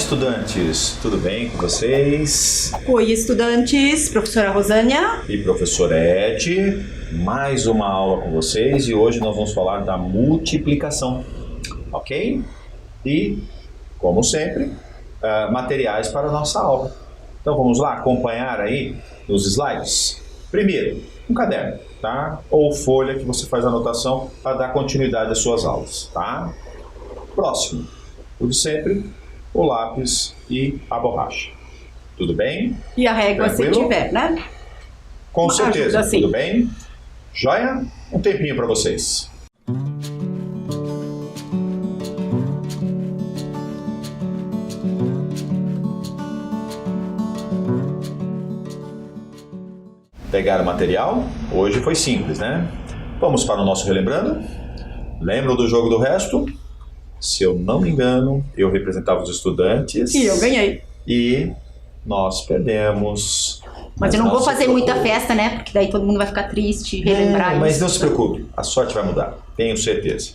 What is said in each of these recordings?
estudantes! Tudo bem com vocês? Oi, estudantes! Professora Rosânia e professor Ed, mais uma aula com vocês e hoje nós vamos falar da multiplicação, ok? E, como sempre, materiais para a nossa aula. Então vamos lá acompanhar aí nos slides. Primeiro, um caderno, tá? Ou folha que você faz anotação para dar continuidade às suas aulas, tá? Próximo, o de sempre, o lápis e a borracha. Tudo bem? E a régua, tranquilo? se tiver, né? Com certeza, assim. Tudo bem? Joia? Um tempinho para vocês. Pegaram o material? Hoje foi simples, né? Vamos para o nosso relembrando? Lembram do jogo do resto? Se eu não me engano, eu representava os estudantes. E eu ganhei. E nós perdemos. Mas eu não vou fazer muita festa, né? Porque daí todo mundo vai ficar triste, relembrar isso. Mas não se preocupe, a sorte vai mudar, tenho certeza.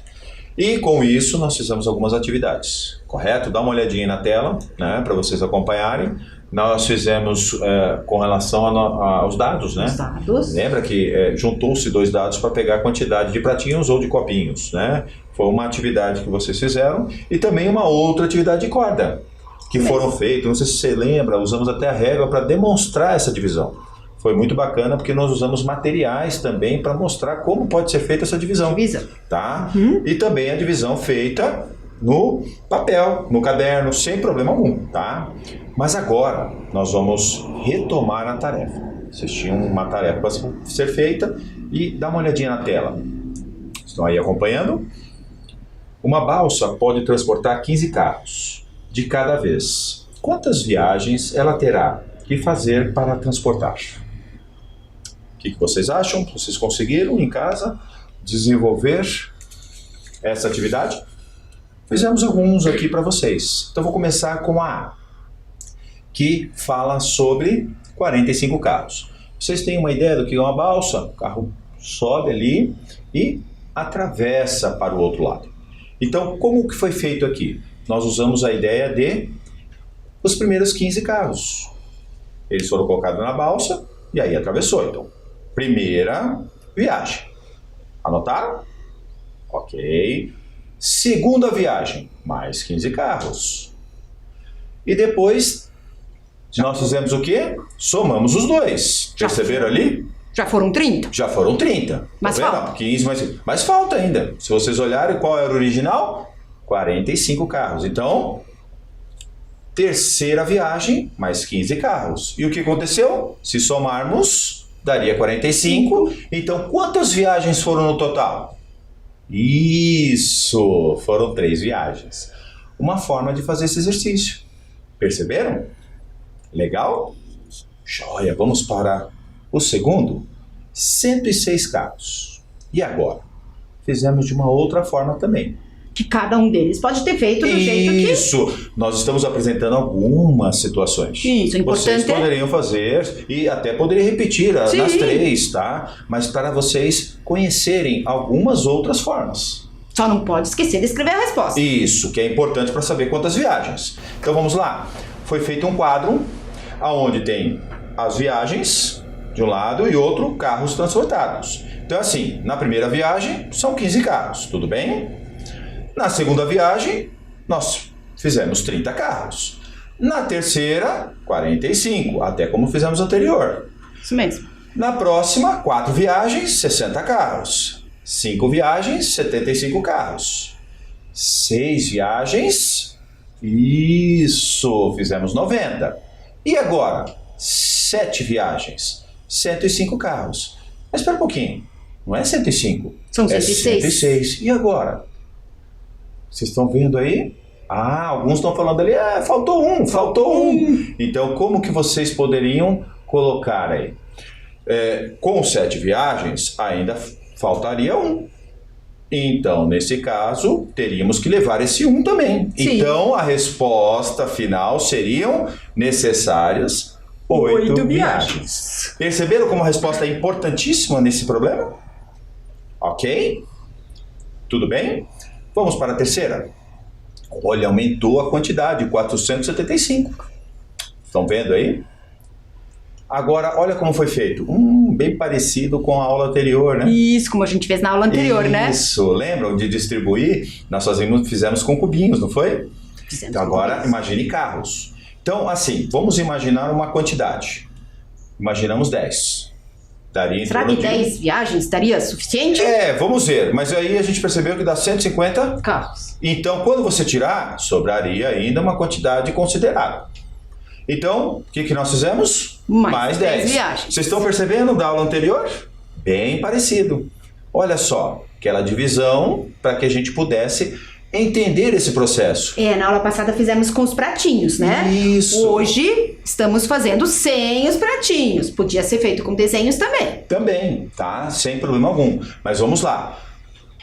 E com isso nós fizemos algumas atividades, correto? Dá uma olhadinha na tela, né, para vocês acompanharem. Nós fizemos com relação aos dados, né? Os dados. Lembra que juntou-se dois dados para pegar a quantidade de pratinhos ou de copinhos, né? Foi uma atividade que vocês fizeram e também uma outra atividade de corda que foram feitas. Não sei se você lembra, usamos até a régua para demonstrar essa divisão. Foi muito bacana porque nós usamos materiais também para mostrar como pode ser feita essa divisão. Tá? E também a divisão feita no papel, no caderno, sem problema algum, tá? Mas agora nós vamos retomar a tarefa. Vocês tinham uma tarefa para ser feita e dá uma olhadinha na tela. Estão aí acompanhando? Uma balsa pode transportar 15 carros de cada vez. Quantas viagens ela terá que fazer para transportar? O que vocês acham? Vocês conseguiram em casa desenvolver essa atividade? Fizemos alguns aqui para vocês. Então vou começar com a A, que fala sobre 45 carros. Vocês têm uma ideia do que é uma balsa? O carro sobe ali e atravessa para o outro lado. Então, como que foi feito aqui? Nós usamos a ideia de os primeiros 15 carros. Eles foram colocados na balsa e aí atravessou. Então, primeira viagem. Anotaram? Ok. Segunda viagem, mais 15 carros. E depois, nós fizemos o quê? Somamos os dois. Perceberam ali? Já foram 30? Já foram 30. Mas falta. 15, mas falta ainda. Se vocês olharem qual era o original, 45 carros. Então, terceira viagem, mais 15 carros. E o que aconteceu? Se somarmos, daria 45. Então, quantas viagens foram no total? Isso! Foram 3 viagens. Uma forma de fazer esse exercício. Perceberam? Legal? Joia! Vamos para o segundo. 106 carros. E agora? Fizemos de uma outra forma também. Que cada um deles pode ter feito do jeito que... Isso! Nós estamos apresentando algumas situações. Isso, o importante vocês poderiam fazer e até poderia repetir nas 3, tá? Mas para vocês conhecerem algumas outras formas. Só não pode esquecer de escrever a resposta. Isso, que é importante para saber quantas viagens. Então vamos lá. Foi feito um quadro onde tem as viagens de um lado e outro carros transportados. Então assim, na primeira viagem são 15 carros, tudo bem? Na segunda viagem, nós fizemos 30 carros. Na terceira, 45, até como fizemos anterior. Isso mesmo. Na próxima, 4 viagens, 60 carros. 5 viagens, 75 carros. 6 viagens, isso, fizemos 90. E agora, 7 viagens, 105 carros. Mas espera um pouquinho, não é 105, são 106. 106. E agora? Vocês estão vendo aí? Alguns estão falando ali, faltou um. Então, como que vocês poderiam colocar aí? Com 7 viagens, ainda faltaria um. Então, nesse caso, teríamos que levar esse um também. Sim. Então, a resposta final seriam necessárias 8 viagens. Perceberam como a resposta é importantíssima nesse problema? Ok? Tudo bem? Vamos para a terceira. Olha, aumentou a quantidade, 475. Estão vendo aí? Agora, olha como foi feito. Bem parecido com a aula anterior, né? Isso, como a gente fez na aula anterior, né? Isso, lembram de distribuir? Nós fizemos com cubinhos, não foi? Fizemos Então agora imagine carros. Então, assim, vamos imaginar uma quantidade. Imaginamos 10. Daria em Será torno que 10 viagens estaria suficiente? Vamos ver. Mas aí a gente percebeu que dá 150 carros. Então, quando você tirar, sobraria ainda uma quantidade considerável. Então, o que nós fizemos? Mais 10 viagens. Vocês estão percebendo da aula anterior? Bem parecido. Olha só, aquela divisão para que a gente pudesse entender esse processo. Na aula passada fizemos com os pratinhos, né? Isso. Hoje estamos fazendo sem os pratinhos. Podia ser feito com desenhos também. Também, tá? Sem problema algum. Mas vamos lá.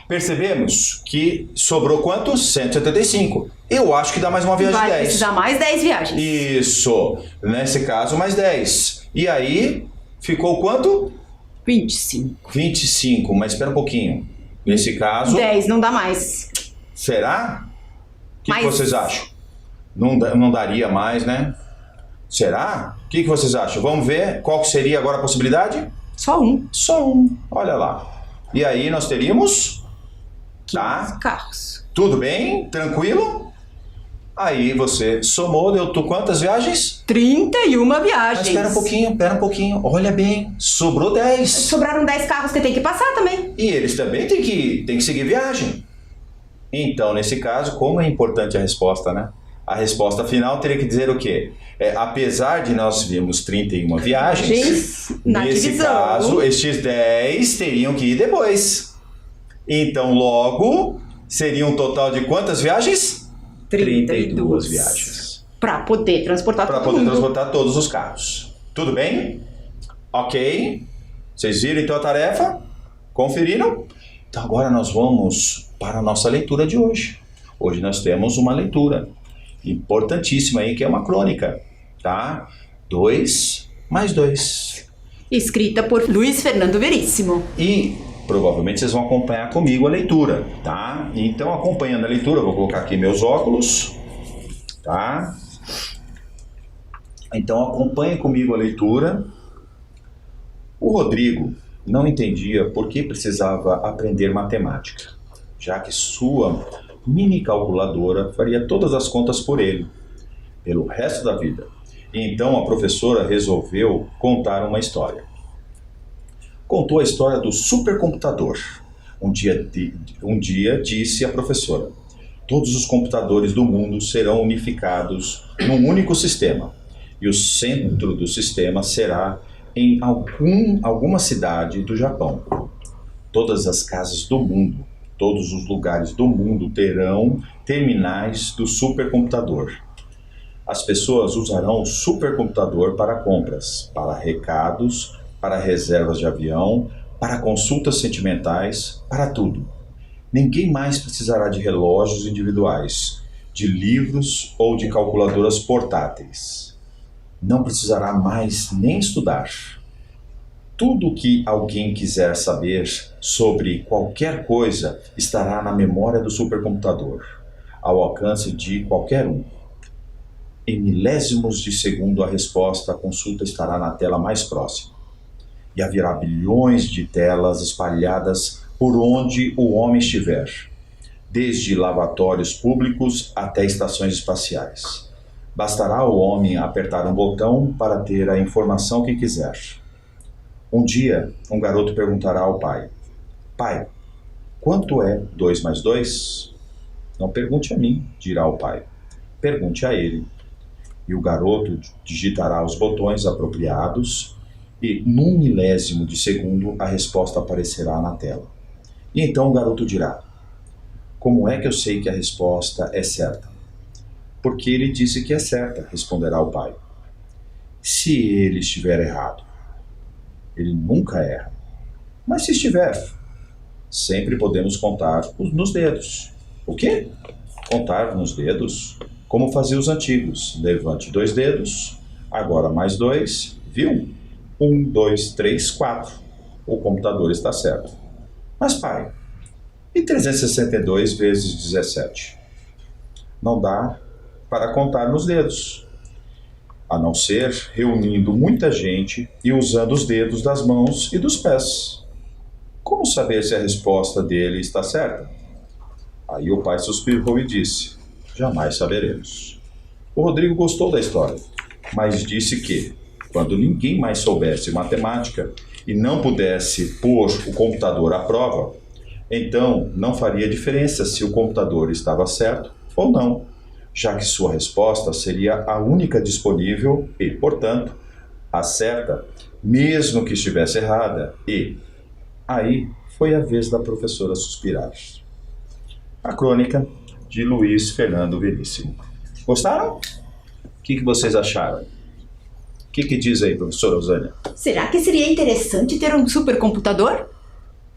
Percebemos que sobrou quanto? 175. Eu acho que dá mais uma viagem de 10. Vai precisar mais 10 viagens. Isso. Nesse caso, mais 10. E aí, ficou quanto? 25. 25, mas espera um pouquinho. Nesse caso... 10, não dá mais. Será? O que Mas... vocês acham? Não daria mais, né? Será? O que vocês acham? Vamos ver qual seria agora a possibilidade? Só um. Só um. Olha lá. E aí nós teríamos... 15 carros. Tudo bem? Tranquilo? Aí você somou, deu quantas viagens? 31 viagens. Mas espera um pouquinho. Olha bem, sobrou 10. Sobraram 10 carros que tem que passar também. E eles também têm que seguir viagem. Então, nesse caso, como é importante a resposta, né? A resposta final teria que dizer o quê? Apesar de nós vermos 31 viagens, nesse caso, estes 10 teriam que ir depois. Então, logo, seria um total de quantas viagens? 32 viagens. Para poder transportar todos os carros. Tudo bem? Ok. Vocês viram então a tarefa? Conferiram? Então agora nós vamos para a nossa leitura de hoje. Hoje nós temos uma leitura importantíssima aí, que é uma crônica, tá? 2 mais 2. Escrita por Luiz Fernando Veríssimo. E provavelmente vocês vão acompanhar comigo a leitura, tá? Então, acompanhando a leitura, eu vou colocar aqui meus óculos, tá? Então, acompanhe comigo a leitura. O Rodrigo não entendia por que precisava aprender matemática, já que sua mini calculadora faria todas as contas por ele, pelo resto da vida. Então, a professora resolveu contar uma história. Contou a história do supercomputador. Um dia disse a professora: todos os computadores do mundo serão unificados num único sistema, e o centro do sistema será em alguma cidade do Japão. Todas as casas do mundo, todos os lugares do mundo terão terminais do supercomputador. As pessoas usarão o supercomputador para compras, para recados, para reservas de avião, para consultas sentimentais, para tudo. Ninguém mais precisará de relógios individuais, de livros ou de calculadoras portáteis. Não precisará mais nem estudar. Tudo o que alguém quiser saber sobre qualquer coisa estará na memória do supercomputador, ao alcance de qualquer um. Em milésimos de segundo, a resposta à consulta estará na tela mais próxima. E haverá bilhões de telas espalhadas por onde o homem estiver, desde lavatórios públicos até estações espaciais. Bastará ao homem apertar um botão para ter a informação que quiser. Um dia, um garoto perguntará ao pai: pai, quanto é 2 mais 2? Não pergunte a mim, dirá o pai. Pergunte a ele. E o garoto digitará os botões apropriados e, num milésimo de segundo, a resposta aparecerá na tela. E então o garoto dirá: como é que eu sei que a resposta é certa? Porque ele disse que é certa, responderá o pai. Se ele estiver errado? Ele nunca erra. Mas se estiver, sempre podemos contar nos dedos. O quê? Contar nos dedos? Como faziam os antigos. Levante 2 dedos, agora mais 2, viu? 1, 2, 3, 4. O computador está certo. Mas pai, e 362 vezes 17? não dá para contar nos dedos, a não ser reunindo muita gente e usando os dedos das mãos e dos pés. Como saber se a resposta dele está certa? Aí o pai suspirou e disse: jamais saberemos. O Rodrigo gostou da história, mas disse que, quando ninguém mais soubesse matemática e não pudesse pôr o computador à prova, então não faria diferença se o computador estava certo ou não, já que sua resposta seria a única disponível e, portanto, a certa, mesmo que estivesse errada. E aí foi a vez da professora suspirar. A crônica de Luiz Fernando Veríssimo. Gostaram? O que vocês acharam? O que diz aí, professora Rosânia? Será que seria interessante ter um supercomputador?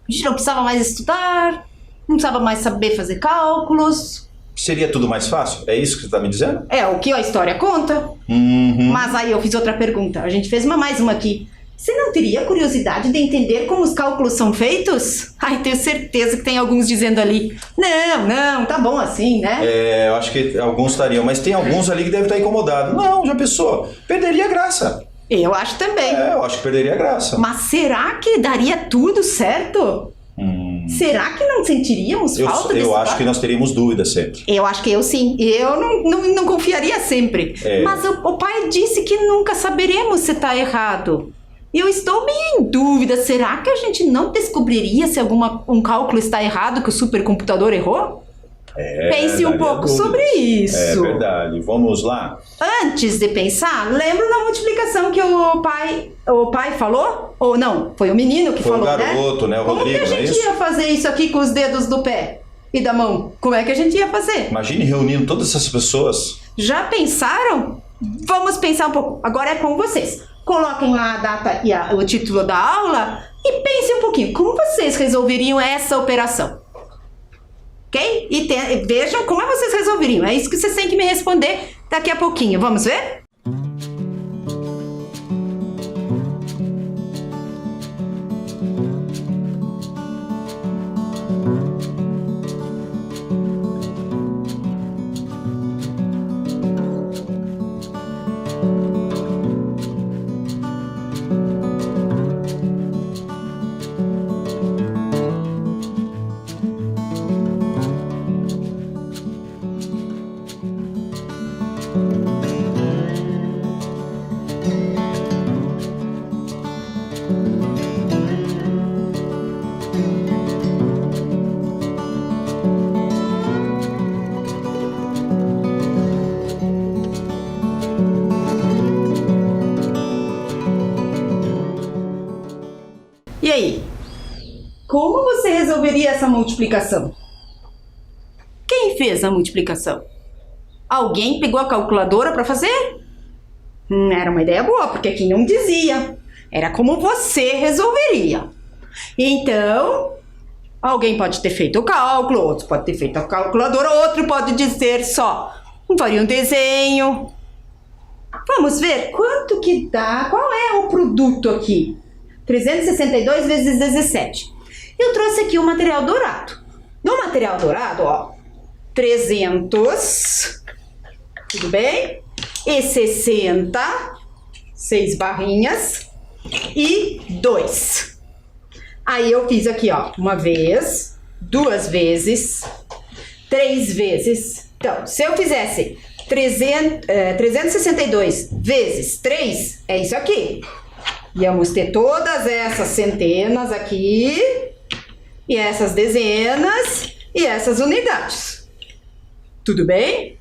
A gente não precisava mais estudar, não precisava mais saber fazer cálculos. Seria tudo mais fácil? É isso que você está me dizendo? É o que a história conta. Mas aí eu fiz outra pergunta. A gente fez mais uma aqui. Você não teria curiosidade de entender como os cálculos são feitos? Ai, tenho certeza que tem alguns dizendo ali: não, tá bom assim, né? Eu acho que alguns estariam, mas tem alguns ali que devem estar incomodados. Não, já pensou? Perderia a graça. Eu acho também. Eu acho que perderia a graça. Mas será que daria tudo certo? Será que não sentiríamos falta desse Eu acho que nós teríamos dúvidas sempre. Eu acho que eu sim. Eu não confiaria sempre. Mas o pai disse que nunca saberemos se tá errado. Eu estou meio em dúvida. Será que a gente não descobriria se um cálculo está errado, que o supercomputador errou? Pense um pouco sobre isso. É verdade. Vamos lá? Antes de pensar, lembra da multiplicação que o pai falou? Ou não, foi o menino que falou, né? Foi o garoto, né? O Como Rodrigo, que a gente ia fazer isso aqui com os dedos do pé e da mão? Como é que a gente ia fazer? Imagine reunindo todas essas pessoas. Já pensaram? Vamos pensar um pouco. Agora é com vocês. Coloquem lá a data e o título da aula e pensem um pouquinho. Como vocês resolveriam essa operação? Ok? E vejam como vocês resolveriam. É isso que vocês têm que me responder daqui a pouquinho. Vamos ver? E aí? Como você resolveria essa multiplicação? Quem fez a multiplicação? Alguém pegou a calculadora para fazer? Era uma ideia boa, porque aqui não dizia. Era como você resolveria. Então, alguém pode ter feito o cálculo, outro pode ter feito a calculadora, outro pode dizer só: faria um desenho. Vamos ver quanto que dá, qual é o produto aqui? 362 vezes 17. Eu trouxe aqui o material dourado. No material dourado, ó, 300, tudo bem? E 60, 6 barrinhas e 2. Aí eu fiz aqui, ó, uma vez, 2 vezes, 3 vezes. Então, se eu fizesse 362 vezes 3, é isso aqui. Íamos ter todas essas centenas aqui, e essas dezenas, e essas unidades. Tudo bem?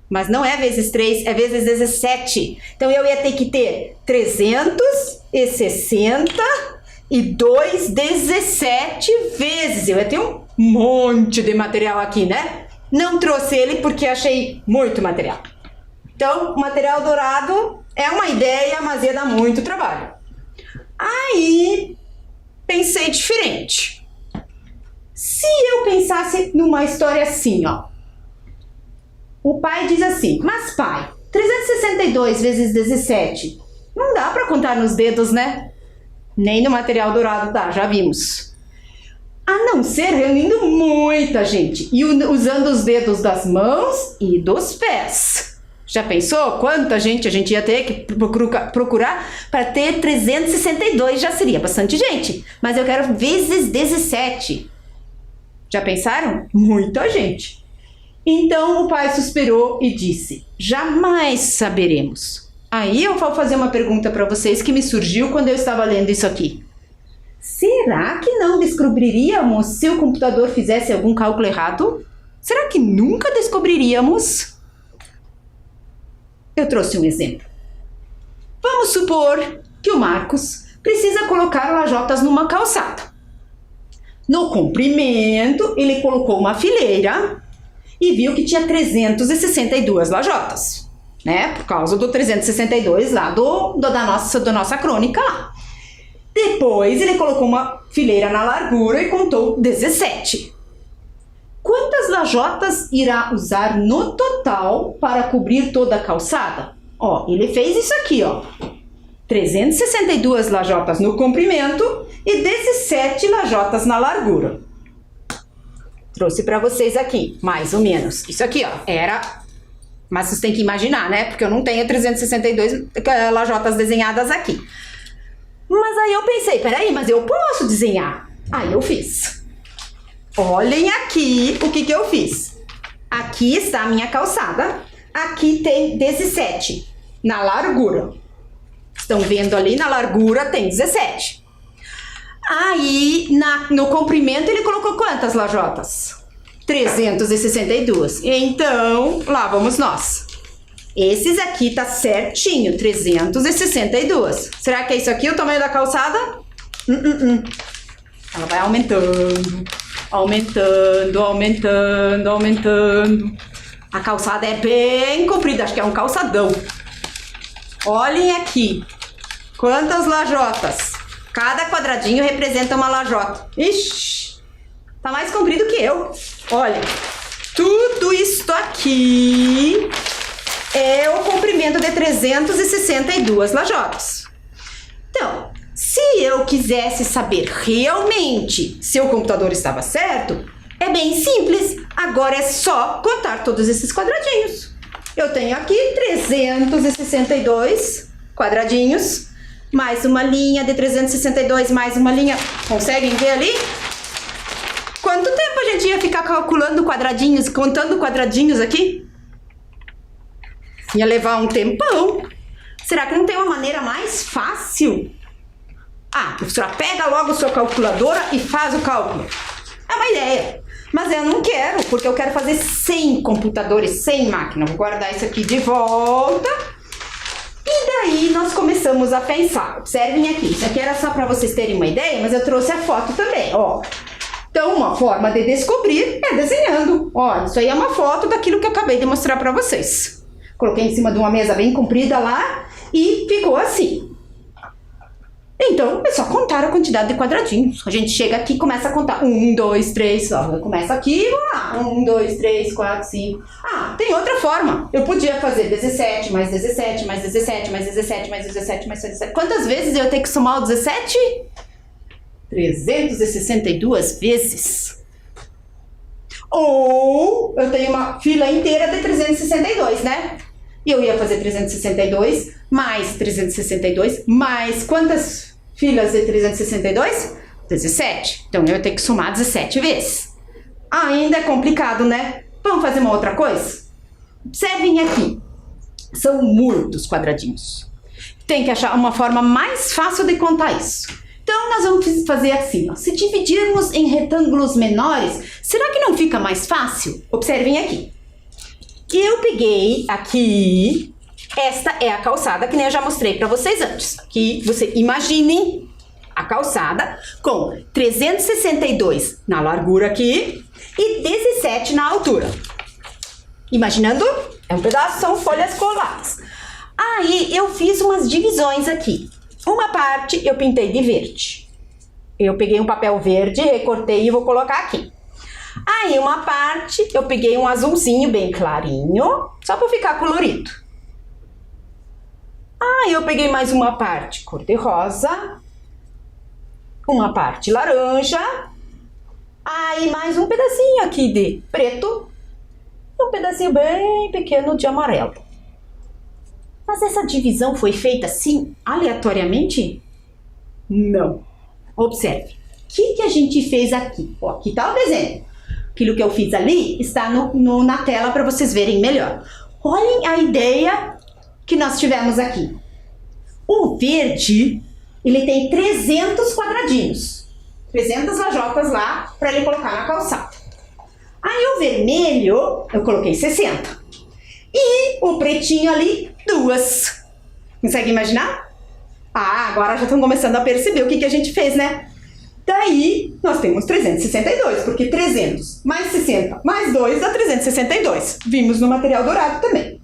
Mas não é vezes 3, é vezes 17. Então, eu ia ter que ter 362 17 vezes. Eu ia ter um monte de material aqui, né? Não trouxe ele porque achei muito material. Então, o material dourado é uma ideia, mas ia dar muito trabalho. Aí, pensei diferente. Se eu pensasse numa história assim, ó. O pai diz assim: mas pai, 362 vezes 17, não dá para contar nos dedos, né? Nem no material dourado dá, já vimos. A não ser reunindo muita gente e usando os dedos das mãos e dos pés. Já pensou quanta gente a gente ia ter que procurar para ter 362? Já seria bastante gente, mas eu quero vezes 17. Já pensaram? Muita gente. Então o pai suspirou e disse: jamais saberemos. Aí eu vou fazer uma pergunta para vocês que me surgiu quando eu estava lendo isso aqui. Será que não descobriríamos se o computador fizesse algum cálculo errado? Será que nunca descobriríamos? Eu trouxe um exemplo. Vamos supor que o Marcos precisa colocar lajotas numa calçada. No comprimento, ele colocou uma fileira e viu que tinha 362 lajotas, né? Por causa do 362 lá da nossa crônica lá. Depois ele colocou uma fileira na largura e contou 17. Quantas lajotas irá usar no total para cobrir toda a calçada? Ó, ele fez isso aqui, ó. 362 lajotas no comprimento e 17 lajotas na largura. Trouxe para vocês aqui, mais ou menos. Isso aqui, ó, era... Mas vocês têm que imaginar, né? Porque eu não tenho 362 lajotas desenhadas aqui. Mas aí eu pensei, peraí, mas eu posso desenhar. Aí eu fiz. Olhem aqui o que eu fiz. Aqui está a minha calçada. Aqui tem 17 na largura. Estão vendo ali na largura tem 17. Aí no comprimento ele colocou quantas lajotas? 362. Então, lá vamos nós. Esses aqui tá certinho, 362. Será que é isso aqui o tamanho da calçada? Ela vai aumentando, aumentando, aumentando, aumentando. A calçada é bem comprida, acho que é um calçadão. Olhem aqui, quantas lajotas. Cada quadradinho representa uma lajota. Ixi, tá mais comprido que eu. Olha, tudo isto aqui é o comprimento de 362 lajotas. Então, se eu quisesse saber realmente se o computador estava certo, é bem simples. Agora é só contar todos esses quadradinhos. Eu tenho aqui 362 quadradinhos, mais uma linha de 362, mais uma linha. Conseguem ver ali? Quanto tempo a gente ia ficar calculando quadradinhos, contando quadradinhos aqui? Ia levar um tempão. Será que não tem uma maneira mais fácil? Ah, a professora pega logo a sua calculadora e faz o cálculo. É uma ideia. Mas eu não quero, porque eu quero fazer 100 computadores, 100 máquinas. Vou guardar isso aqui de volta. E daí nós começamos a pensar. Observem aqui. Isso aqui era só para vocês terem uma ideia, mas eu trouxe a foto também, ó. Então, uma forma de descobrir é desenhando. Olha, isso aí é uma foto daquilo que eu acabei de mostrar para vocês. Coloquei em cima de uma mesa bem comprida lá e ficou assim. Então, é só contar a quantidade de quadradinhos. A gente chega aqui e começa a contar. 1, 2, 3, ó. Começa aqui, vamos lá. 1, 2, 3, 4, 5. Ah, tem outra forma. Eu podia fazer 17, mais 17, mais 17, mais 17, mais 17, mais 17. Quantas vezes eu tenho que somar o 17? 362 vezes. Ou eu tenho uma fila inteira de 362, né? E eu ia fazer 362 mais 362 mais quantas filas de 362? 17. Então eu ia ter que somar 17 vezes. Ainda é complicado, né? Vamos fazer uma outra coisa? Observem aqui. São muitos quadradinhos. Tem que achar uma forma mais fácil de contar isso. Então nós vamos fazer assim, ó. Se dividirmos em retângulos menores, será que não fica mais fácil? Observem aqui. Eu peguei aqui, esta é a calçada que nem eu já mostrei para vocês antes. Que você imaginem a calçada com 362 na largura aqui e 17 na altura. Imaginando? É um pedaço, são folhas coladas. Aí eu fiz umas divisões aqui. Uma parte eu pintei de verde. Eu peguei um papel verde, recortei e vou colocar aqui. Aí uma parte eu peguei um azulzinho bem clarinho, só para ficar colorido. Aí eu peguei mais uma parte cor-de-rosa, uma parte laranja Aí mais um pedacinho aqui de preto e um pedacinho bem pequeno de amarelo. Mas essa divisão foi feita assim, aleatoriamente? Não. Observe. O que a gente fez aqui? Ó, aqui está o desenho. Aquilo que eu fiz ali está na tela para vocês verem melhor. Olhem a ideia que nós tivemos aqui. O verde, ele tem 300 quadradinhos. 300 lajotas lá para ele colocar na calçada. Aí o vermelho, eu coloquei 60. E o pretinho ali, 2. Consegue imaginar? Ah, agora já estão começando a perceber o que a gente fez, né? Daí, nós temos 362, porque 300 mais 60 mais 2 dá 362. Vimos no material dourado também.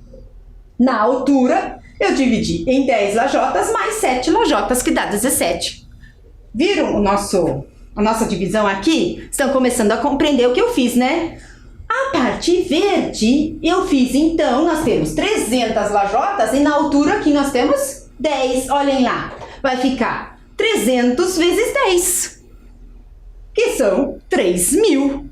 Na altura, eu dividi em 10 lajotas mais 7 lajotas, que dá 17. Viram a nossa divisão aqui? Estão começando a compreender o que eu fiz, né? A parte verde, eu fiz então, nós temos 300 lajotas e na altura aqui nós temos 10. Olhem lá, vai ficar 300 vezes 10. Que são 3.000.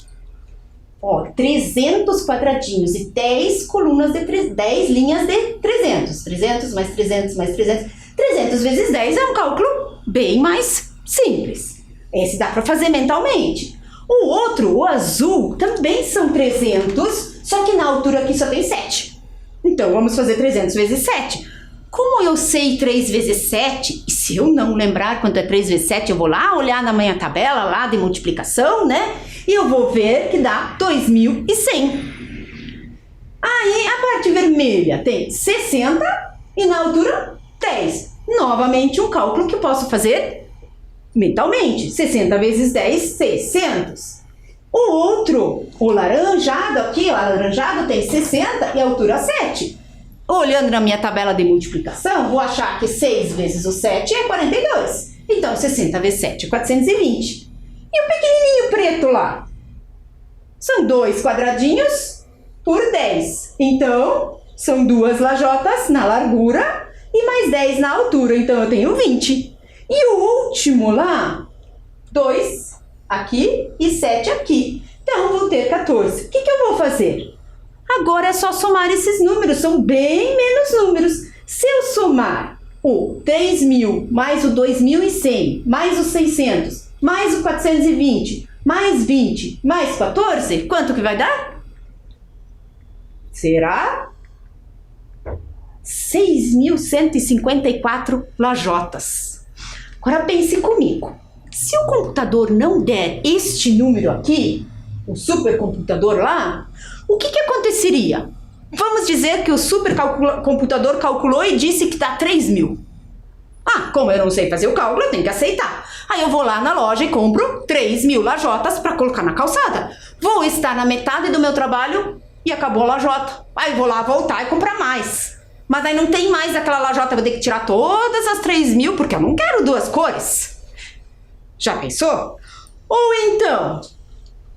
Ó, 300 quadradinhos e 10 colunas de 10 linhas de 300. 300 mais 300 mais 300. 300 vezes 10 é um cálculo bem mais simples. Esse dá para fazer mentalmente. O outro, o azul, também são 300, só que na altura aqui só tem 7. Então, vamos fazer 300 vezes 7. Como eu sei 3 vezes 7, e se eu não lembrar quanto é 3 vezes 7, eu vou lá olhar na minha tabela lá de multiplicação, né? E eu vou ver que dá 2.100. Aí, a parte vermelha tem 60 e na altura 10. Novamente, um cálculo que eu posso fazer mentalmente. 60 vezes 10, 600. O outro, o laranjado aqui, o alaranjado tem 60 e a altura 7. Olhando na minha tabela de multiplicação, vou achar que 6 vezes o 7 é 42. Então, 60 vezes 7 é 420. E o pequenininho preto lá? São 2 quadradinhos por 10. Então, são 2 lajotas na largura e mais 10 na altura. Então, eu tenho 20. E o último lá, 2 aqui e 7 aqui. Então, eu vou ter 14. O que eu vou fazer? Agora é só somar esses números, são bem menos números. Se eu somar o 3.000 mais o 2.100, mais o 600, mais o 420, mais 20, mais 14, quanto que vai dar? Será? 6.154 lajotas. Agora pense comigo. Se o computador não der este número aqui, o supercomputador lá, o que aconteceria? Vamos dizer que o supercomputador calculou e disse que dá 3.000. Ah, como eu não sei fazer o cálculo, eu tenho que aceitar. Aí eu vou lá na loja e compro 3.000 lajotas para colocar na calçada. Vou estar na metade do meu trabalho e acabou a lajota. Aí eu vou lá voltar e comprar mais. Mas aí não tem mais aquela lajota, eu vou ter que tirar todas as 3.000 porque eu não quero 2 cores. Já pensou? Ou então,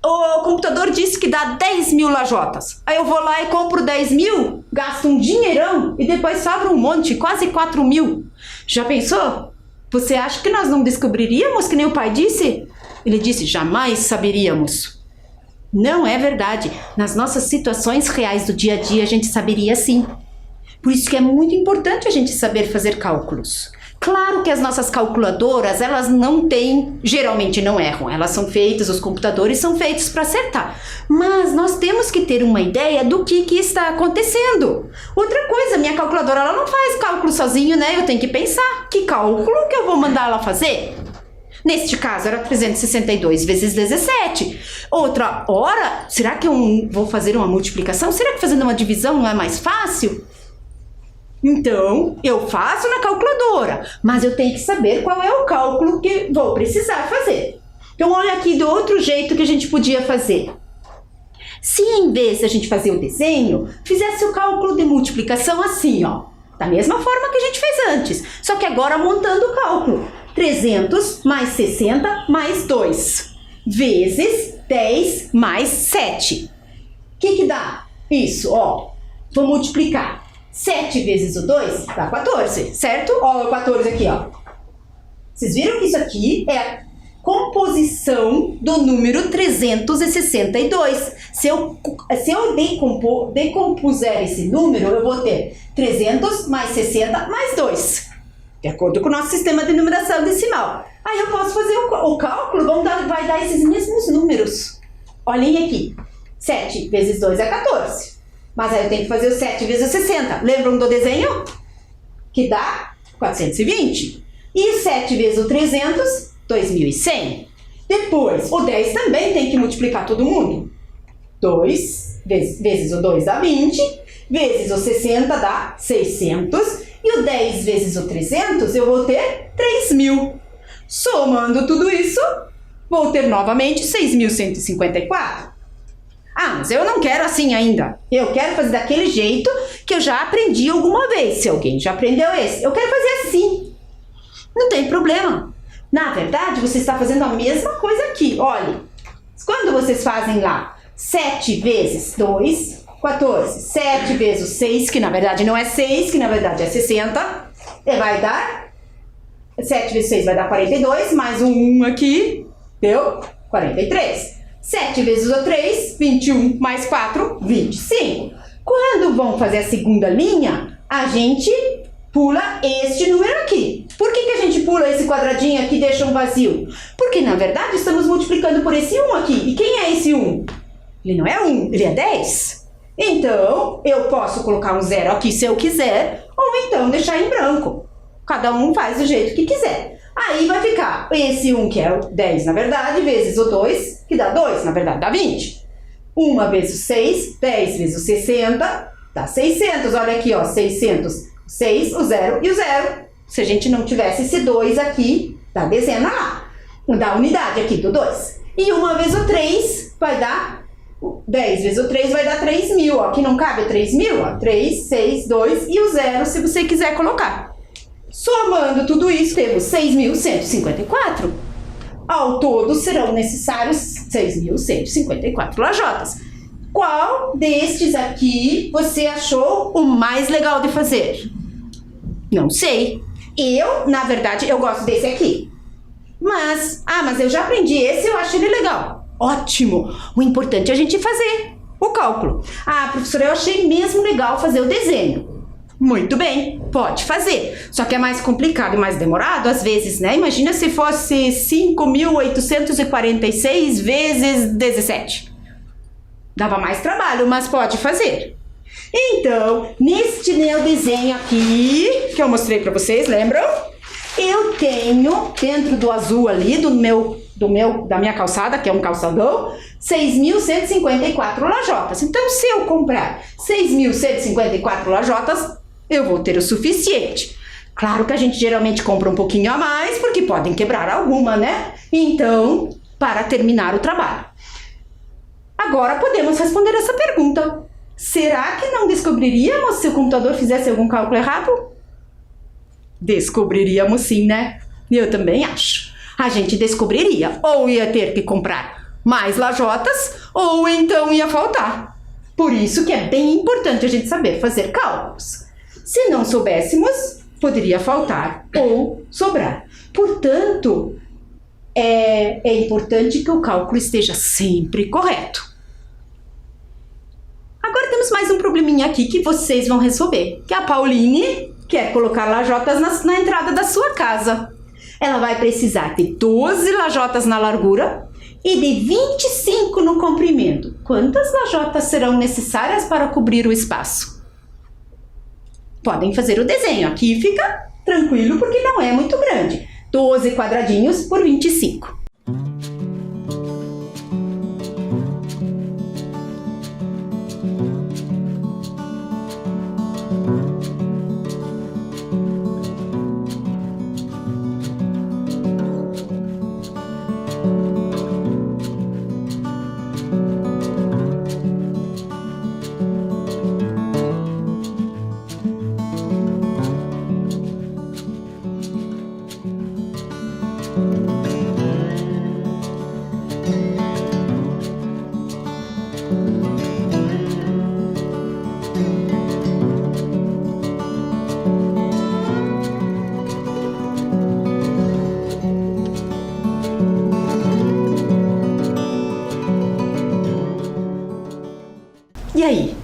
o computador disse que dá 10.000 lajotas. Aí eu vou lá e compro 10.000, gasto um dinheirão e depois sobra um monte, quase 4.000. Já pensou? Você acha que nós não descobriríamos, que nem o pai disse? Ele disse, jamais saberíamos. Não é verdade. Nas nossas situações reais do dia a dia, a gente saberia sim. Por isso que é muito importante a gente saber fazer cálculos. Claro que as nossas calculadoras, elas não têm, geralmente não erram, elas são feitas, os computadores são feitos para acertar. Mas nós temos que ter uma ideia do que está acontecendo. Outra coisa, minha calculadora, ela não faz cálculo sozinho, né? Eu tenho que pensar, que cálculo que eu vou mandar ela fazer? Neste caso, era 362 vezes 17. Outra hora, será que eu vou fazer uma multiplicação? Será que fazendo uma divisão não é mais fácil? Então, eu faço na calculadora, mas eu tenho que saber qual é o cálculo que vou precisar fazer. Então, olha aqui do outro jeito que a gente podia fazer. Se em vez de a gente fazer o desenho, fizesse o cálculo de multiplicação assim, ó, da mesma forma que a gente fez antes, só que agora montando o cálculo. 300 mais 60 mais 2, vezes 10 mais 7. O que dá? Isso, ó, vou multiplicar. 7 vezes o 2 dá 14, certo? Ó, o 14 aqui, ó. Vocês viram que isso aqui é composição do número 362. Se eu decompuser esse número, eu vou ter 300 mais 60 mais 2. De acordo com o nosso sistema de numeração decimal. Aí eu posso fazer o cálculo, vai dar esses mesmos números. Olhem aqui. 7 vezes 2 é 14. Mas aí eu tenho que fazer o 7 vezes 60. Lembram do desenho? Que dá 420. E 7 vezes o 300, 2100. Depois, o 10 também tem que multiplicar todo mundo. 2 vezes o 2 dá 20. Vezes o 60 dá 600. E o 10 vezes o 300, eu vou ter 3.000. Somando tudo isso, vou ter novamente 6.154. Ah, mas eu não quero assim ainda. Eu quero fazer daquele jeito que eu já aprendi alguma vez. Se alguém já aprendeu esse, eu quero fazer assim. Não tem problema. Na verdade, você está fazendo a mesma coisa aqui. Olha, quando vocês fazem lá 7 vezes 2, 14. 7 vezes 6, que na verdade não é 6, que na verdade é 60. Vai dar... 7 vezes 6 vai dar 42, mais um 1 aqui, deu 43. 7 vezes o 3, 21, mais 4, 25. Quando vão fazer a segunda linha, a gente pula este número aqui. Por que a gente pula esse quadradinho aqui e deixa um vazio? Porque, na verdade, estamos multiplicando por esse 1 aqui. E quem é esse 1? Ele não é 1, ele é 10. Então, eu posso colocar um 0 aqui se eu quiser, ou então deixar em branco. Cada um faz do jeito que quiser. Aí vai ficar esse 1, que é o 10, na verdade, vezes o 2, que dá 2, na verdade, dá 20. 1 vezes o 6, 10 vezes o 60, dá 600. Olha aqui, ó, 600. 6, o 0 e o 0. Se a gente não tivesse esse 2 aqui, dá dezena lá. Dá unidade aqui do 2. E 1 vezes o 3 vai dar... 10 vezes o 3 vai dar 3.000, ó. Aqui não cabe 3.000, ó. 3, 6, 2 e o 0, se você quiser colocar. Somando tudo isso, temos 6.154. Ao todo, serão necessários 6.154 lajotas. Qual destes aqui você achou o mais legal de fazer? Não sei. Eu, na verdade, eu gosto desse aqui. Mas eu já aprendi esse, eu acho ele legal. Ótimo! O importante é a gente fazer o cálculo. Ah, professora, eu achei mesmo legal fazer o desenho. Muito bem, pode fazer. Só que é mais complicado e mais demorado às vezes, né? Imagina se fosse 5.846 vezes 17. Dava mais trabalho, mas pode fazer. Então, neste meu desenho aqui, que eu mostrei para vocês, lembram? Eu tenho, dentro do azul ali, da minha calçada, que é um calçadão, 6.154 lajotas. Então, se eu comprar 6.154 lajotas, eu vou ter o suficiente. Claro que a gente geralmente compra um pouquinho a mais, porque podem quebrar alguma, né? Então, para terminar o trabalho. Agora podemos responder essa pergunta. Será que não descobriríamos se o computador fizesse algum cálculo errado? Descobriríamos sim, né? Eu também acho. A gente descobriria. Ou ia ter que comprar mais lajotas, ou então ia faltar. Por isso que é bem importante a gente saber fazer cálculos. Se não soubéssemos, poderia faltar ou sobrar. Portanto, é importante que o cálculo esteja sempre correto. Agora temos mais um probleminha aqui que vocês vão resolver. Que a Pauline quer colocar lajotas na entrada da sua casa. Ela vai precisar de 12 lajotas na largura e de 25 no comprimento. Quantas lajotas serão necessárias para cobrir o espaço? Podem fazer o desenho. Aqui fica tranquilo porque não é muito grande. 12 quadradinhos por 25. E aí?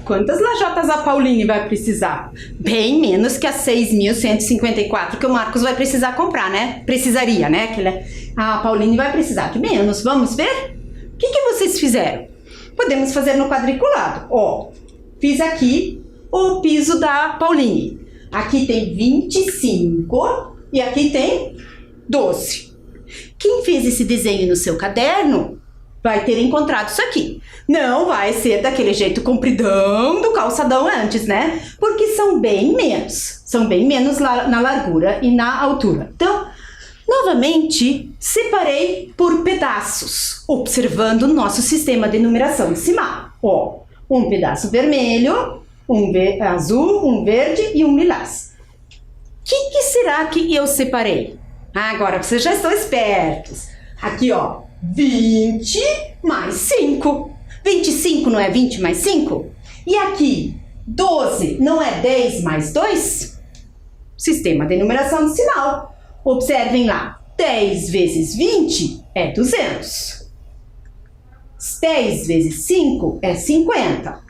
Quantas lajotas a Pauline vai precisar? Bem menos que as 6.154 que o Marcos vai precisar comprar, né? Precisaria, né? A Pauline vai precisar de menos. Vamos ver? O que vocês fizeram? Podemos fazer no quadriculado. Ó, fiz aqui o piso da Pauline. Aqui tem 25 e aqui tem 12. Quem fez esse desenho no seu caderno vai ter encontrado isso aqui. Não vai ser daquele jeito compridão do calçadão antes, né? Porque são bem menos. São bem menos na largura e na altura. Então, novamente, separei por pedaços, observando o nosso sistema de numeração decimal. Ó, um pedaço vermelho, um azul, um verde e um lilás. O que será que eu separei? Agora vocês já estão espertos. Aqui, ó, 20 mais 5. 25 não é 20 mais 5? E aqui, 12 não é 10 mais 2? Sistema de numeração decimal. Observem lá, 10 vezes 20 é 200. 10 vezes 5 é 50.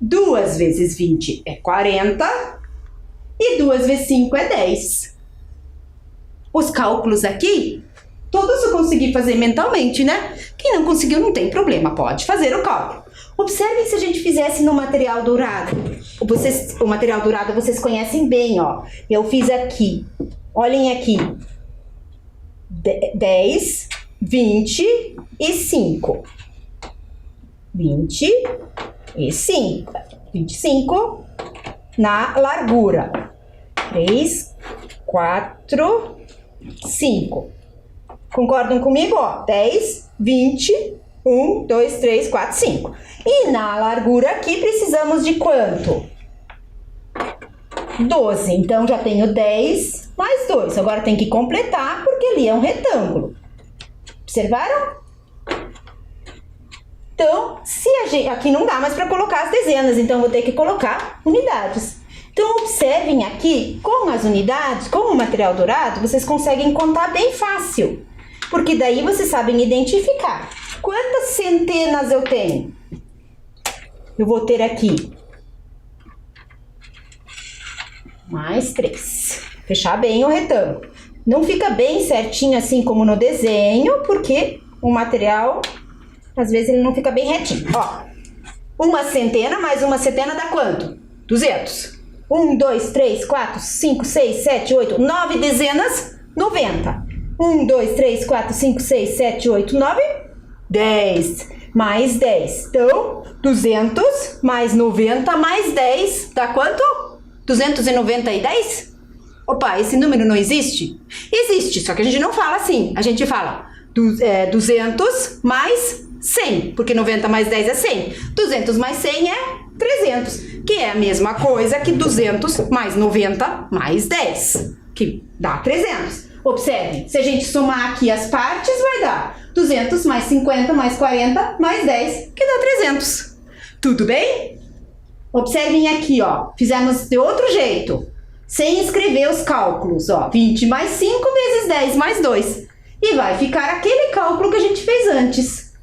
2 vezes 20 é 40. E 2 vezes 5 é 10. Os cálculos aqui, todos eu consegui fazer mentalmente, né? Quem não conseguiu não tem problema, pode fazer o cálculo. Observem se a gente fizesse no material dourado. O material dourado vocês conhecem bem, ó. Eu fiz aqui, olhem aqui. 10, 20 e 5. 20 e 5. 25 na largura. 3, 4, 5. Concordam comigo? Ó, 10, 20, 1, 2, 3, 4, 5. E na largura aqui precisamos de quanto? 12. Então já tenho 10 mais 2. Agora tem que completar porque ali é um retângulo. Observaram? Então, aqui não dá mais para colocar as dezenas, então vou ter que colocar unidades. Então, observem aqui, com as unidades, com o material dourado, vocês conseguem contar bem fácil. Porque daí vocês sabem identificar. Quantas centenas eu tenho? Eu vou ter aqui mais 3. Fechar bem o retângulo. Não fica bem certinho assim como no desenho, porque o material, às vezes, ele não fica bem retinho. Ó, uma centena mais uma centena dá quanto? 200. 1, 2, 3, 4, 5, 6, 7, 8, 9 dezenas, 90. 1, 2, 3, 4, 5, 6, 7, 8, 9, 10. Mais 10. Então, 200 mais 90 mais 10 dá quanto? 290 e 10? Opa, esse número não existe? Existe, só que a gente não fala assim. A gente fala 200 mais 100, porque 90 mais 10 é 100. 200 mais 100 é 300, que é a mesma coisa que 200 mais 90 mais 10, que dá 300. Observe, se a gente somar aqui as partes, vai dar 200 mais 50 mais 40 mais 10, que dá 300. Tudo bem? Observem aqui, ó, fizemos de outro jeito, sem escrever os cálculos, ó, 20 mais 5 vezes 10 mais 2. E vai ficar aquele cálculo que a gente fez antes.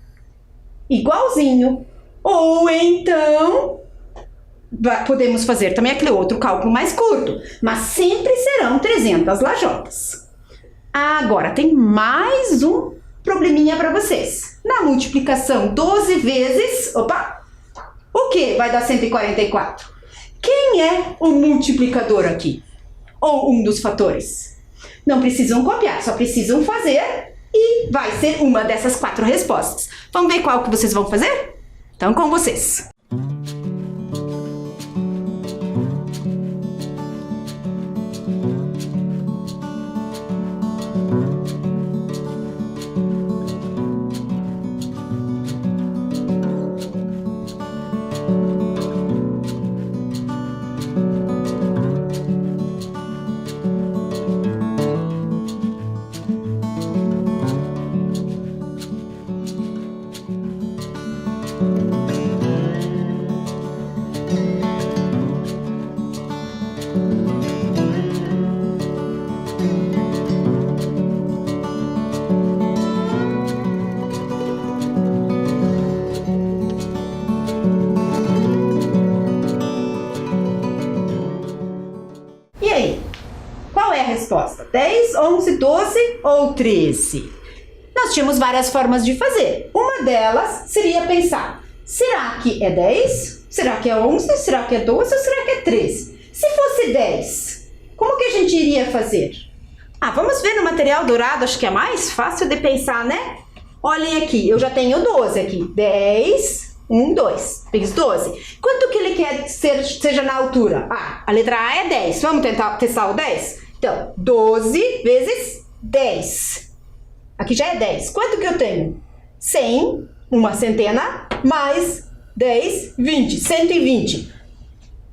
Igualzinho. Ou então, podemos fazer também aquele outro cálculo mais curto, mas sempre serão 300 lajotas. Agora, tem mais um probleminha para vocês. Na multiplicação 12 vezes, opa, o que vai dar 144? Quem é o multiplicador aqui? Ou um dos fatores? Não precisam copiar, só precisam fazer e vai ser uma dessas 4 respostas. Vamos ver qual que vocês vão fazer? Então, com vocês. 10, 11, 12 ou 13? Nós tínhamos várias formas de fazer. Uma delas seria pensar, será que é 10? Será que é 11? Será que é 12? Ou será que é 13? Se fosse 10, como que a gente iria fazer? Vamos ver no material dourado, acho que é mais fácil de pensar, né? Olhem aqui, eu já tenho 12 aqui. 10, 1, 2. Fiz 12. Quanto que ele quer que seja na altura? A letra A é 10. Vamos tentar testar o 10? Então, 12 vezes 10. Aqui já é 10. Quanto que eu tenho? 100, uma centena, mais 10, 20. 120.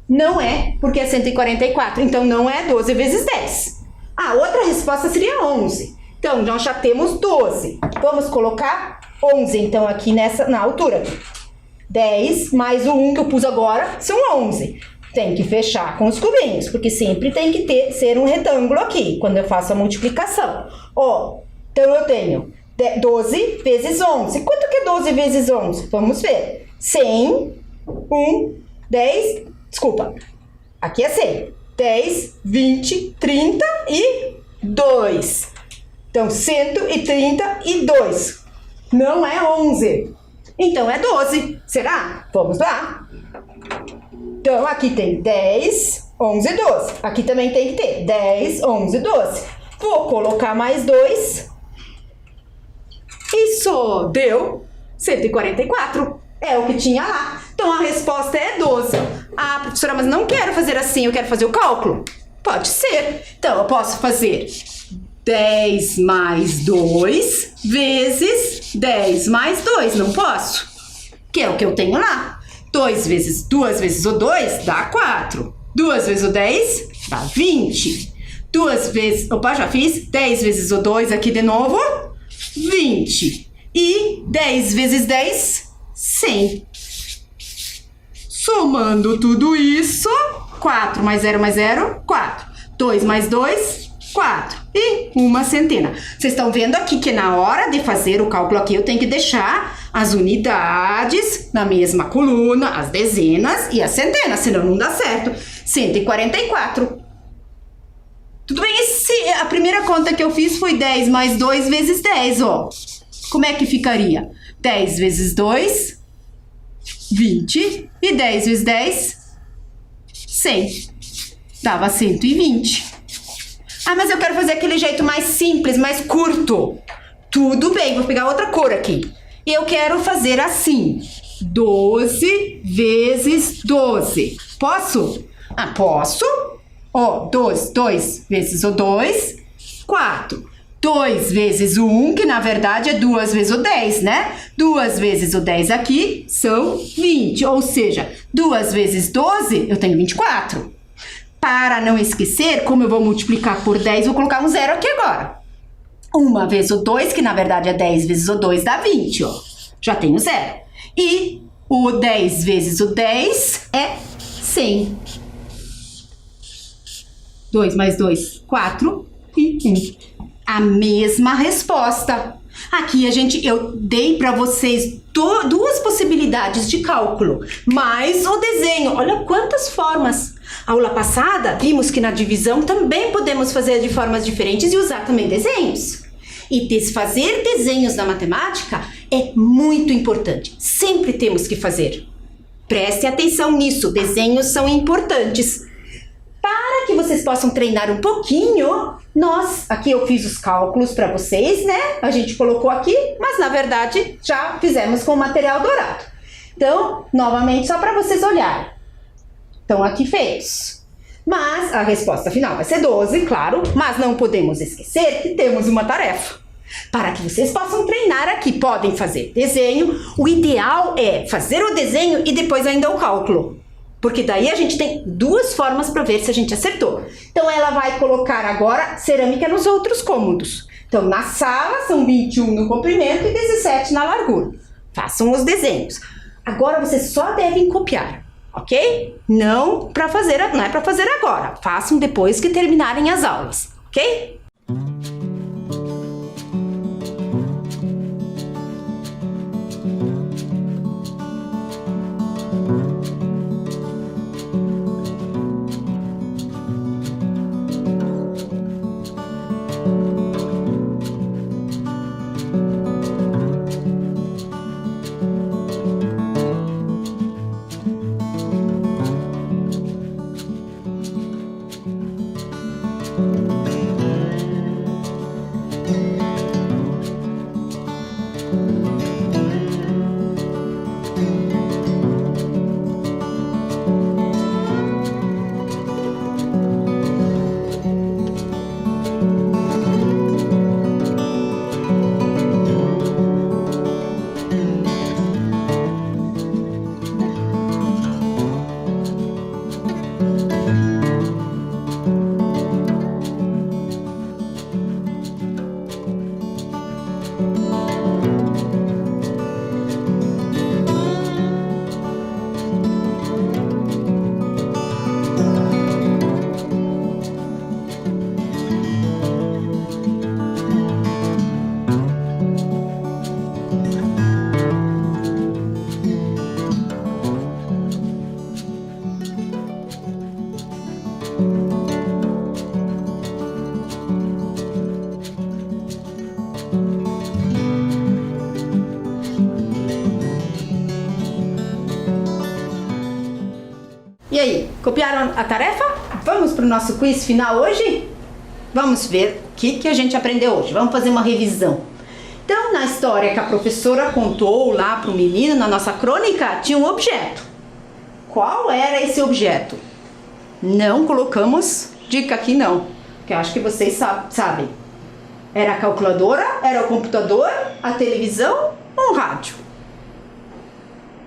Não é, porque é 144. Então, não é 12 vezes 10. A outra resposta seria 11. Então, nós já temos 12. Vamos colocar 11, então, aqui na altura. 10 mais o 1 que eu pus agora são 11. Tem que fechar com os cubinhos, porque sempre tem que ser um retângulo aqui, quando eu faço a multiplicação. Então, eu tenho 12 vezes 11. Quanto que é 12 vezes 11? Vamos ver. 100, 1, 10, desculpa. Aqui é 100. 10, 20, 30 e 2. Então, 132. Não é 11. Então, é 12. Será? Vamos lá. Então, aqui tem 10, 11, 12. Aqui também tem que ter 10, 11, 12. Vou colocar mais 2. Isso deu 144. É o que tinha lá. Então, a resposta é 12. Professora, mas não quero fazer assim, eu quero fazer o cálculo. Pode ser. Então, eu posso fazer 10 mais 2 vezes 10 mais 2, não posso? Que é o que eu tenho lá. 2 vezes o 2 dá 4. 2 vezes o 10 dá 20. 2 vezes... Opa, já fiz. 10 vezes o 2 aqui de novo. 20. E 10 vezes 10, 100. Somando tudo isso, 4 mais 0 mais 0, 4. 2 mais 2, 4. E uma centena. Vocês estão vendo aqui que na hora de fazer o cálculo aqui, eu tenho que deixar as unidades na mesma coluna, as dezenas e as centenas, senão não dá certo. 144. Tudo bem? A primeira conta que eu fiz foi 10 mais 2 vezes 10, ó. Como é que ficaria? 10 vezes 2, 20. E 10 vezes 10, 100. Dava 120. Mas eu quero fazer aquele jeito mais simples, mais curto. Tudo bem, vou pegar outra cor aqui. Eu quero fazer assim. 12 vezes 12. Posso? Posso. 2 vezes o 2, 4. 2 vezes o 1, que na verdade é 2 vezes o 10, né? 2 vezes o 10 aqui são 20, ou seja, 2 vezes 12 eu tenho 24. Para não esquecer, como eu vou multiplicar por 10, vou colocar um zero aqui agora. 1 vezes o 2, que na verdade é 10 vezes o 2, dá 20, ó. Já tenho zero. E o 10 vezes o 10 é 100. 2 mais 2, 4 e 1. A mesma resposta. Aqui eu dei para vocês duas possibilidades de cálculo, mais o desenho. Olha quantas formas. Aula passada, vimos que na divisão também podemos fazer de formas diferentes e usar também desenhos. E fazer desenhos na matemática é muito importante. Sempre temos que fazer. Preste atenção nisso, desenhos são importantes. Para que vocês possam treinar um pouquinho, aqui eu fiz os cálculos para vocês, né? A gente colocou aqui, mas na verdade já fizemos com o material dourado. Então, novamente, só para vocês olharem. Estão aqui feitos. Mas a resposta final vai ser 12, claro, mas não podemos esquecer que temos uma tarefa. Para que vocês possam treinar aqui, podem fazer desenho. O ideal é fazer o desenho e depois ainda o cálculo. Porque daí a gente tem duas formas para ver se a gente acertou. Então, ela vai colocar agora cerâmica nos outros cômodos. Então, na sala são 21 no comprimento e 17 na largura. Façam os desenhos. Agora, vocês só devem copiar, ok? Não é para fazer agora. Façam depois que terminarem as aulas, ok? E aí, copiaram a tarefa? Vamos para o nosso quiz final hoje? Vamos ver o que a gente aprendeu hoje. Vamos fazer uma revisão. Então, na história que a professora contou lá para o menino, na nossa crônica, tinha um objeto. Qual era esse objeto? Não colocamos dica aqui não, porque eu acho que vocês sabem. Era a calculadora, era o computador, a televisão ou o rádio?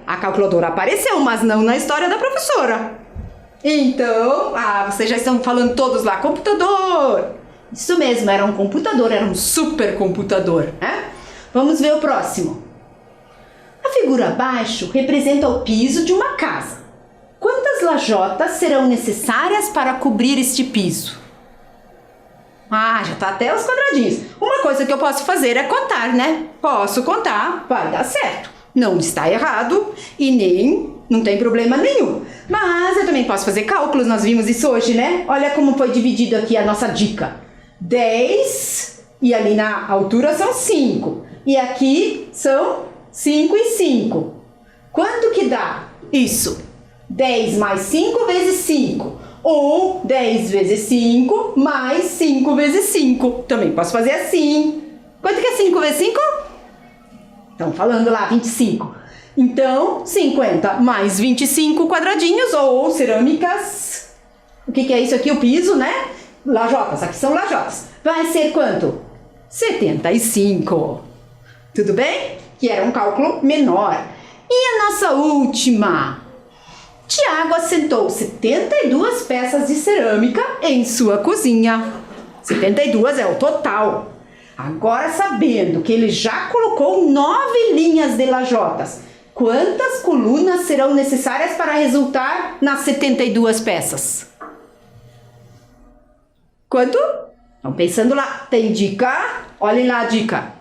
A calculadora apareceu, mas não na história da professora. Então, vocês já estão falando todos lá, computador. Isso mesmo, era um computador, era um supercomputador, né? Vamos ver o próximo. A figura abaixo representa o piso de uma casa. Quantas lajotas serão necessárias para cobrir este piso? Já está até os quadradinhos. Uma coisa que eu posso fazer é contar, né? Posso contar, vai dar certo. Não está errado e não tem problema nenhum. Mas eu também posso fazer cálculos, nós vimos isso hoje, né? Olha como foi dividido aqui a nossa dica. 10 e ali na altura são 5. E aqui são 5 e 5. Quanto que dá isso? 10 mais 5 vezes 5. Ou 10 vezes 5 mais 5 vezes 5. Também posso fazer assim. Quanto que é 5 vezes 5? Estão falando lá, 25. Então, 50 mais 25 quadradinhos ou cerâmicas. O que é isso aqui? O piso, né? Lajotas, aqui são lajotas. Vai ser quanto? 75. Tudo bem? Que era um cálculo menor. E a nossa última? Tiago assentou 72 peças de cerâmica em sua cozinha. 72 é o total. Agora, sabendo que ele já colocou 9 linhas de lajotas, quantas colunas serão necessárias para resultar nas 72 peças? Quanto? Estão pensando lá. Tem dica? Olhem lá a dica.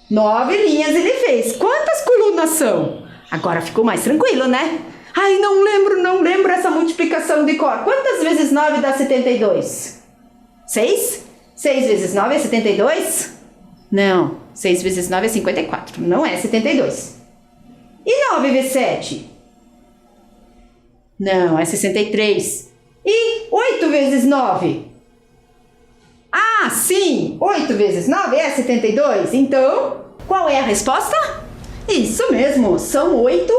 9 linhas ele fez. Quantas colunas são? Agora ficou mais tranquilo, né? Ai, não lembro essa multiplicação de cor. Quantas vezes 9 dá 72? 6? 6 vezes 9 é 72? Não, 6 vezes 9 é 54, não é 72. E 9 vezes 7? Não, é 63. E 8 vezes 9? Sim, 8 vezes 9 é 72. Então, qual é a resposta? Isso mesmo, são 8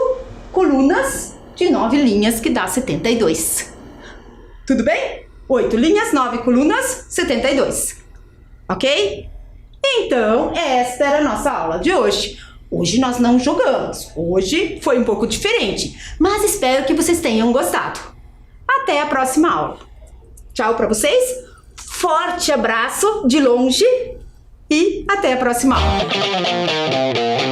colunas de 9 linhas que dá 72. Tudo bem? 8 linhas, 9 colunas, 72. Ok? Então, esta era a nossa aula de hoje. Hoje nós não jogamos. Hoje foi um pouco diferente. Mas espero que vocês tenham gostado. Até a próxima aula. Tchau para vocês. Forte abraço de longe. E até a próxima aula.